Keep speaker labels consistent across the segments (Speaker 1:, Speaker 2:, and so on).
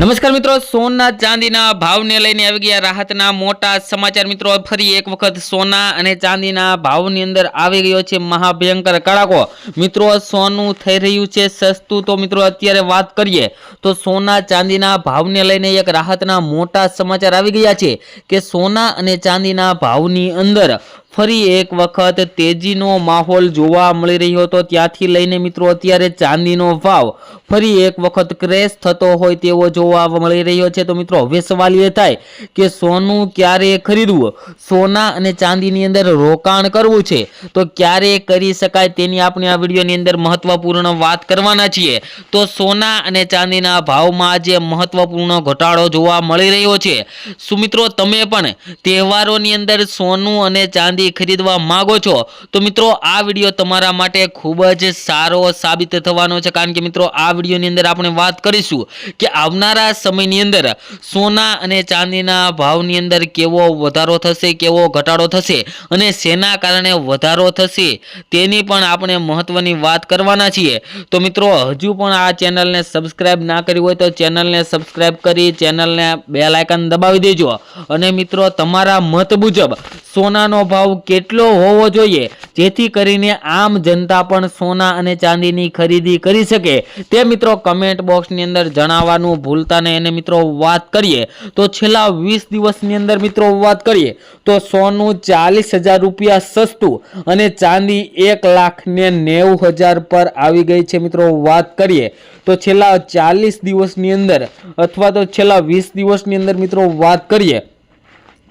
Speaker 1: નમસ્કાર મિત્રો, સોના ચાંદીના ભાવને લઈને આવી ગયા રાહતના મોટા સમાચાર। મિત્રો ફરી એક વખત સોના અને ચાંદીના ભાવની અંદર આવી ગયો છે મહાભયંકર કડાકો। મિત્રો સોનું થઈ રહ્યું છે સસ્તું। તો મિત્રો અત્યારે વાત કરીએ તો સોના ચાંદીના ભાવને લઈને એક રાહતના મોટા સમાચાર આવી ગયા છે કે સોના અને ચાંદીના ભાવની અંદર ફરી એક વખત તેજીનો માહોલ જોવા મળી રહ્યો હતો। ત્યાંથી લઈને મિત્રો અત્યારે ચાંદીનો ભાવ ફરી એક વખત ક્રેશ થતો હોય તેવો જોવા મળી રહ્યો છે। તો મિત્રો હવે સવાલ એ થાય કે સોનું ક્યારે ખરીદવું, સોના અને ચાંદીની અંદર રોકાણ કરવું છે તો ક્યારે કરી શકાય તેની આપણે આ વિડીયોની અંદર મહત્વપૂર્ણ વાત કરવાના છીએ। તો સોના અને ચાંદીના ભાવમાં આજે મહત્વપૂર્ણ ઘટાડો જોવા મળી રહ્યો છે। શું મિત્રો તમે પણ તહેવારોની અંદર સોનું અને ચાંદી ખરીદવા માંગો છો તો મિત્રો આ વિડીયો તમારા માટે ખૂબ જ સારો સાબિત થવાનો છે, કારણ કે મિત્રો આ વિડીયોની અંદર આપણે વાત કરીશું કે આવનારા સમયની અંદર સોના અને ચાંદીના ભાવની અંદર કેવો વધારો થશે, કેવો ઘટાડો થશે અને શેના કારણે વધારો થશે તેની પણ આપણે મહત્વની વાત કરવાના છીએ। તો મિત્રો હજુ પણ આ ચેનલને સબસ્ક્રાઇબ ના કરી હોય તો ચેનલને સબસ્ક્રાઇબ કરી ચેનલને બેલ આઇકન દબાવી દેજો અને મિત્રો તમારા મત મુજબ સોનાનો ભાવ કેટલો હોવો જોઈએ જેથી કરીને આમ જનતા પણ સોના અને ચાંદીની ખરીદી કરી શકે તે મિત્રો કમેન્ટ બોક્સની અંદર જણાવવાનું ભૂલતા નહીં। અને મિત્રો વાત કરીએ તો છેલ્લા 20 દિવસની અંદર મિત્રો વાત કરીએ તો સોનું 40,000 રૂપિયા સસ્તું અને ચાંદી 1,90,000 પર આવી ગઈ છે। મિત્રો વાત કરીએ તો છેલ્લા 40 દિવસની અંદર અથવા તો છેલ્લા 20 દિવસની અંદર મિત્રો વાત કરીએ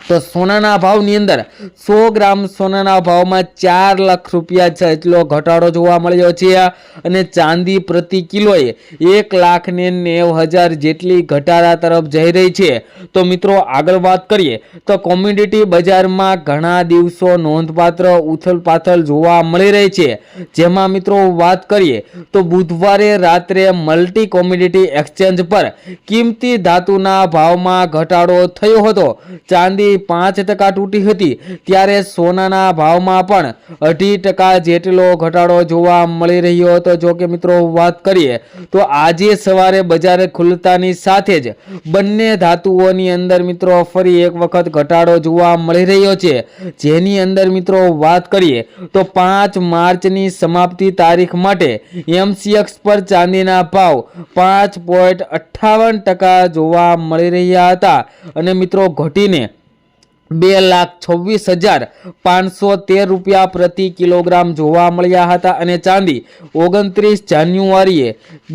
Speaker 1: તો સોનાના ભાવની અંદર 100 ગ્રામ સોનાના ભાવમાં 4 લાખ રૂપિયા જેટલો ઘટાડો જોવા મળ્યો છે અને ચાંદી પ્રતિ કિલોએ 1,90,000 જેટલી ઘટાડા તરફ જઈ રહી છે। તો મિત્રો આગળ વાત કરીએ તો કોમોડિટી બજારમાં ઘણા દિવસો નોંધપાત્ર ઉથલપાથલ જોવા મળી રહી છે, જેમાં મિત્રો વાત કરીએ તો બુધવારે રાત્રે મલ્ટી કોમોડિટી એક્સચેન્જ પર કિંમતી ધાતુના ભાવમાં ઘટાડો થયો હતો। ચાંદી 5% તૂટી હતી ત્યારે સોનાના ભાવમાં પણ 2.5% જેટલો ઘટાડો જોવા મળી રહ્યો હતો। જો કે મિત્રો વાત કરીએ તો આજે સવારે બજાર ખુલતાની સાથે જ બંને ધાતુઓની અંદર મિત્રો ફરી એક વખત ઘટાડો જોવા મળી રહ્યો છે, જેની અંદર મિત્રો વાત કરીએ તો 5 માર્ચની સમાપ્તિ તારીખ માટે MCX પર ચાંદીના ભાવ 5.58% જોવા મળી રહ્યા હતા અને મિત્રો ઘટીને 2,26,513 રૂપિયા પ્રતિ કિલોગ્રામ જોવા મળ્યા હતા અને ચાંદી 29 જાન્યુઆરીએ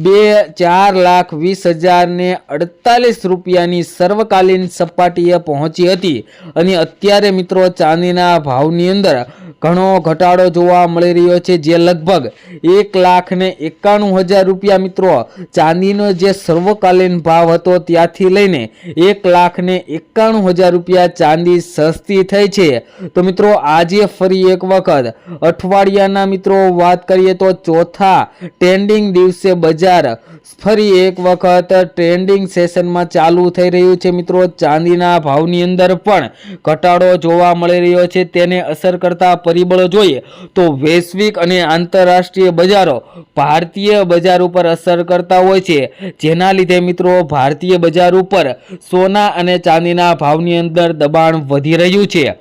Speaker 1: 4,20,048 રૂપિયાની સર્વકાલીન સપાટીએ પહોંચી હતી અને અત્યારે મિત્રો ચાંદીના ભાવની અંદર ઘણો ઘટાડો જોવા મળી રહ્યો છે, જે લગભગ 1,91,000 રૂપિયા મિત્રો ચાંદીનો જે સર્વકાલીન ભાવ હતો ત્યાંથી લઈને 1,91,000 રૂપિયા ચાંદી સસ્તી થઈ છે। તો મિત્રો આજે ફરી એક વખત અઠવાડિયાના મિત્રો વાત કરીએ તો ચોથા ટ્રેન્ડિંગ દિવસે બજાર ફરી એક વખત ટ્રેન્ડિંગ સેશનમાં ચાલુ થઈ રહ્યું છે। મિત્રો ચાંદીના ભાવની અંદર પણ ઘટાડો જોવા મળી રહ્યો છે। તેને અસર કરતા પરિબળો જોઈએ તો વૈશ્વિક અને આંતરરાષ્ટ્રીય બજારો ભારતીય બજાર ઉપર અસર કરતા હોય છે, જેના લીધે મિત્રો ભારતીય બજાર ઉપર સોના અને ચાંદીના ભાવની અંદર દબાણ વધી રહ્યું છે।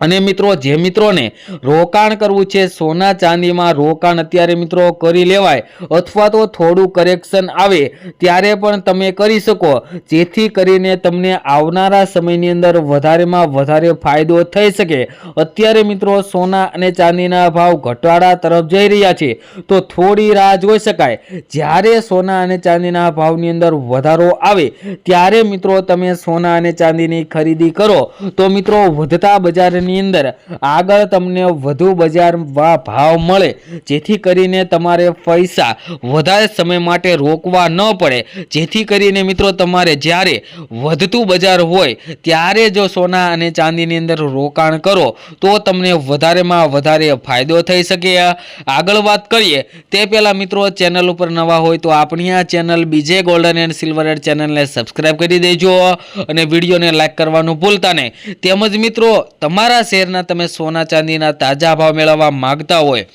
Speaker 1: અને મિત્રો જે મિત્રોને રોકાણ કરવું છે સોના ચાંદીમાં રોકાણ અત્યારે મિત્રો કરી લેવાય અથવા તો થોડું કરેક્શન આવે ત્યારે પણ તમે કરી શકો, જેથી કરીને તમને આવનારા સમયની અંદર વધારેમાં વધારે ફાયદો થઈ શકે। અત્યારે મિત્રો સોના અને ચાંદીના ભાવ ઘટાડા તરફ જઈ રહ્યા છે તો થોડી રાહ જોઈ શકાય। જ્યારે સોના અને ચાંદીના ભાવની અંદર વધારો આવે ત્યારે મિત્રો તમે સોના અને ચાંદીની ખરીદી કરો તો મિત્રો વધતા બજારની અંદર આગળ તમને વધુ બજાર ભાવ મળે, જેથી કરીને તમારે પૈસા વધારે સમય માટે રોકવા ન પડે, જેથી કરીને મિત્રો તમારે જ્યારે વધતું બજાર હોય ત્યારે જો સોના અને ચાંદીની અંદર રોકાણ કરો તો તમને વધારેમાં વધારે ફાયદો થઈ શકે। આગળ વાત કરીએ તે પહેલા મિત્રો ચેનલ ઉપર નવા હોય તો આપણી આ ચેનલ બીજે ગોલ્ડન એન્ડ સિલ્વર એડ ચેનલને સબસ્ક્રાઇબ કરી દેજો અને વિડીયોને લાઈક કરવાનું ભૂલતા નહીં। તેમજ મિત્રો તમારા શેરના તમે સોના ચાંદીના તાજા ભાવ મેળવવા માંગતા હોય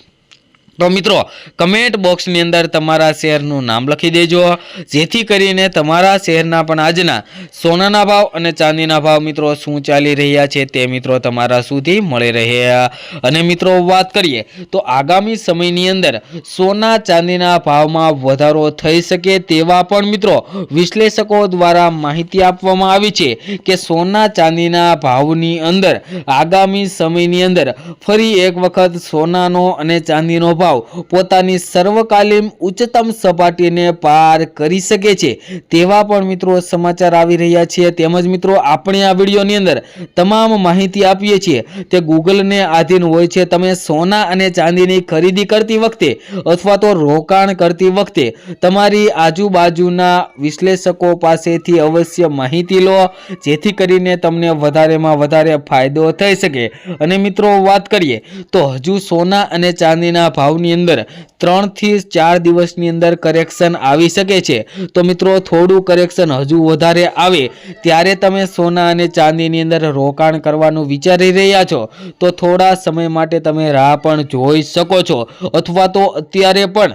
Speaker 1: તો મિત્રો કમેન્ટ બોક્સની અંદર તમારા શહેરનું નામ લખી દેજો, જેથી કરીને તમારા શહેરના પણ આજના સોનાના ભાવ અને ચાંદીના ભાવ મિત્રો શું ચાલી રહ્યા છે તે મિત્રો તમારા સુધી મળી રહે। અને મિત્રો વાત કરીએ તો આગામી સમયની અંદર સોના ચાંદીના ભાવમાં વધારો થઈ શકે તેવા પણ મિત્રો વિશ્લેષકો દ્વારા માહિતી આપવામાં આવી છે કે સોના ચાંદીના ભાવની અંદર આગામી સમયની અંદર ફરી એક વખત સોનાનો અને ચાંદીનો ભાવ પોતાની સર્વકાલીન ઉચ્ચતમ સપાટીને પાર કરી શકે છે તેવા પણ મિત્રો સમાચાર આવી રહ્યા છે। તેમજ મિત્રો આપણે આ વિડીયોની અંદર તમામ માહિતી આપીએ છીએ તે ગૂગલને આધીન હોય છે। તમે સોના અને ચાંદીની ખરીદી કરતી વખતે અથવા તો રોકાણ કરતી વખતે તમારી આજુબાજુના વિશ્લેષકો પાસેથી અવશ્ય માહિતી લો, જેથી કરીને તમને વધારેમાં વધારે ફાયદો થઈ શકે। અને મિત્રો વાત કરીએ તો હજુ સોના અને ચાંદીના ભાવની અંદર 3 થી 4 દિવસની અંદર કરેક્શન આવી શકે છે। તો મિત્રો થોડું કરેક્શન હજુ વધારે આવે ત્યારે તમે સોના અને ચાંદીની અંદર રોકાણ કરવાનું વિચારી રહ્યા છો તો થોડા સમય માટે તમે રાહ પણ જોઈ શકો છો, અથવા તો અત્યારે પણ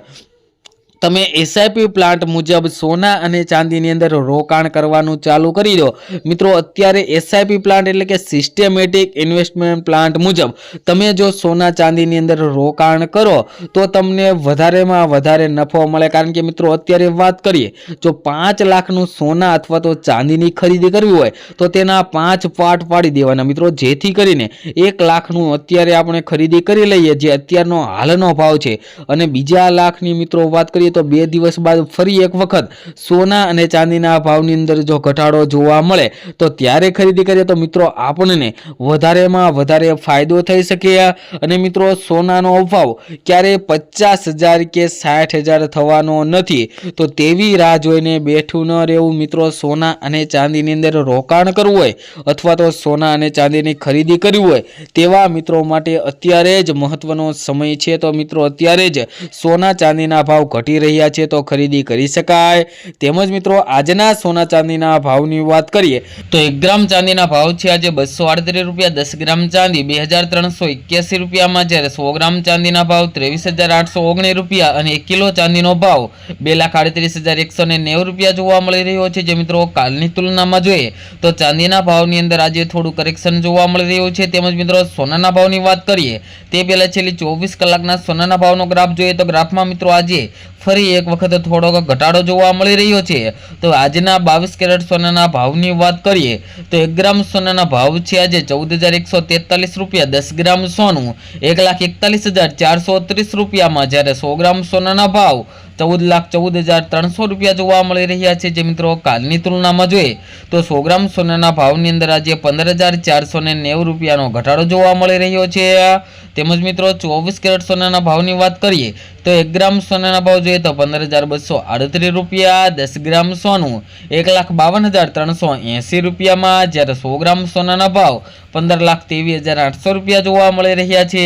Speaker 1: તમે એસઆઈપી પ્લાન્ટ મુજબ સોના અને ચાંદીની અંદર રોકાણ કરવાનું ચાલુ કરી દો। મિત્રો અત્યારે એસઆઈપી પ્લાન્ટ એટલે કે સિસ્ટેમેટિક ઇન્વેસ્ટમેન્ટ પ્લાન્ટ મુજબ તમે જો સોના ચાંદીની અંદર રોકાણ કરો તો તમને વધારેમાં વધારે નફો મળે। કારણ કે મિત્રો અત્યારે વાત કરીએ જો 5 લાખનું સોના અથવા તો ચાંદીની ખરીદી કરવી હોય તો તેના 5 પાર્ટ પાડી દેવાના મિત્રો, જેથી કરીને 1 લાખનું અત્યારે આપણે ખરીદી કરી લઈએ જે અત્યારનો હાલનો ભાવ છે, અને બીજા લાખની મિત્રો વાત કરીએ તો 2 દિવસ બાદ ફરી એક વખત સોના અને ચાંદીના ભાવની અંદર જો ઘટાડો જોવા મળે તો ત્યારે ખરીદી કરીએ તો મિત્રો આપણને વધારેમાં વધારે ફાયદો થઈ શકે। અને મિત્રો સોનાનો ભાવ ક્યારે 50,000 કે 60,000 થવાનો નથી, તો તેવી રાહ જોઈને બેઠું ન રહેવું મિત્રો। સોના અને ચાંદીની અંદર રોકાણ કરવું હોય અથવા તો સોના અને ચાંદીની ખરીદી કરવી હોય તેવા મિત્રો માટે અત્યારે જ મહત્વનો સમય છે। તો મિત્રો અત્યારે જ સોના ચાંદીના ભાવ ઘટી રહ્યા છે તો ખરીદી કરી શકાય। તેમજ મિત્રો આજના સોના ચાંદીના ભાવની વાત કરીએ તો 1 ગ્રામ ચાંદીના ભાવ છે આજે 238 રૂપિયા, 10 ગ્રામ ચાંદી 2381 રૂપિયામાં, જ્યારે 100 ગ્રામ ચાંદીના ભાવ 23,819 રૂપિયા અને 1 કિલો ચાંદીનો ભાવ 2,38,190 રૂપિયા જોવા મળી રહ્યો છે। જે મિત્રો કાલની તુલનામાં જોઈએ તો ચાંદીના ભાવની અંદર આજે થોડું કરેક્શન જોવા મળી રહ્યું છે। તેમજ મિત્રો સોનાના ભાવની વાત કરીએ તે પહેલા છેલ્લી 24 કલાકના સોનાના ભાવનો ગ્રાફ જોઈએ તો ગ્રાફમાં મિત્રો આજે ફરી એક વખત થોડોક ઘટાડો જોવા મળી રહ્યો છે। તો આજના 22 કેરેટ સોનાના ભાવની વાત કરીએ તો 1 ગ્રામ સોનાના ભાવ છે આજે 14,143 રૂપિયા, 10 ગ્રામ સોનું 1,41,430 રૂપિયામાં, જ્યારે 100 ગ્રામ સોનાના ભાવ 14,14,300 રૂપિયા જોવા મળી રહ્યા છે। જે મિત્રો કાલની તુલનામાં જોઈએ તો 100 ગ્રામ સોનાના ભાવની અંદર આજે 15,490 રૂપિયાનો ઘટાડો જોવા મળી રહ્યો છે। તેમજ મિત્રો 24 કેરેટ સોનાના ભાવની વાત કરીએ તો 1 ગ્રામ સોનાના ભાવ જોઈએ તો 15,238 રૂપિયા, 10 ગ્રામ સોનું 1,52,380 રૂપિયામાં, જ્યારે 100 ગ્રામ સોનાના ભાવ 15,23,800 રૂપિયા જોવા મળી રહ્યા છે।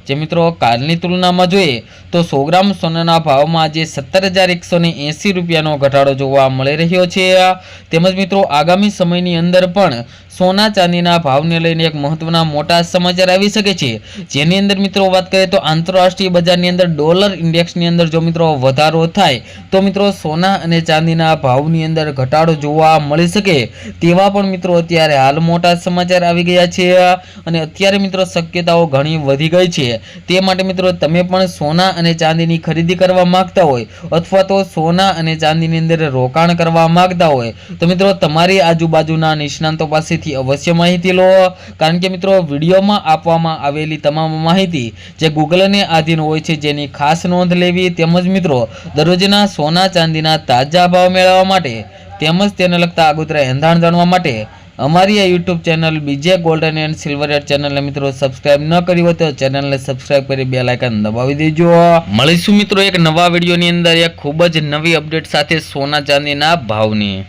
Speaker 1: જે મિત્રો કાલની તુલનામાં જોઈએ તો 100 ગ્રામ સોનાના ભાવમાં આજે 17,180 રૂપિયાનો ઘટાડો જોવા મળી રહ્યો છે। તેમજ મિત્રો આગામી સમયની અંદર પણ સોના ચાંદીના ભાવને લઈને એક મહત્વના મોટા સમાચાર આવી શકે છે, જેની અંદર મિત્રો વાત કરીએ તો આંતરરાષ્ટ્રીય બજારની અંદર ડોલર ઇન્ડેક્સની અંદર જો મિત્રો વધારો થાય તો મિત્રો સોના અને ચાંદીના ભાવની અંદર ઘટાડો જોવા મળી શકે તેવા પણ મિત્રો અત્યારે હાલ મોટા સમાચાર આવી ગયા છે। અને અત્યારે મિત્રો શક્યતાઓ ઘણી વધી ગઈ છે, તે માટે મિત્રો તમે પણ સોના અને ચાંદીની ખરીદી કરવા માંગતા હોય અથવા તો સોના અને ચાંદીની અંદર રોકાણ કરવા માંગતા હોય તો મિત્રો તમારી આજુબાજુના નિષ્ણાંતો પાસેથી અવશ્ય માહિતી લો। કારણ કે મિત્રો વિડીયોમાં આપવામાં આવેલી તમામ માહિતી જે ગૂગલને આધીન હોય છે જેની ખાસ નોંધ લેવી। તેમજ મિત્રો દરરોજના સોના ચાંદીના તાજા ભાવ મેળવવા માટે તેમજ તેને લગતા આગોતરા એંધાણ જાણવા માટે અમારી આ યુટ્યુબ ચેનલ બીજે ગોલ્ડન એન્ડ સિલ્વર રેટ ચેનલને મિત્રો સબસ્ક્રાઇબ ન કરી હોય તો ચેનલને સબસ્ક્રાઇબ કરી બેલ આઇકન દબાવી દેજો। મળીશું મિત્રો એક નવા વિડીયોની અંદર એક ખૂબ જ નવી અપડેટ સાથે સોના ચાંદીના ભાવની।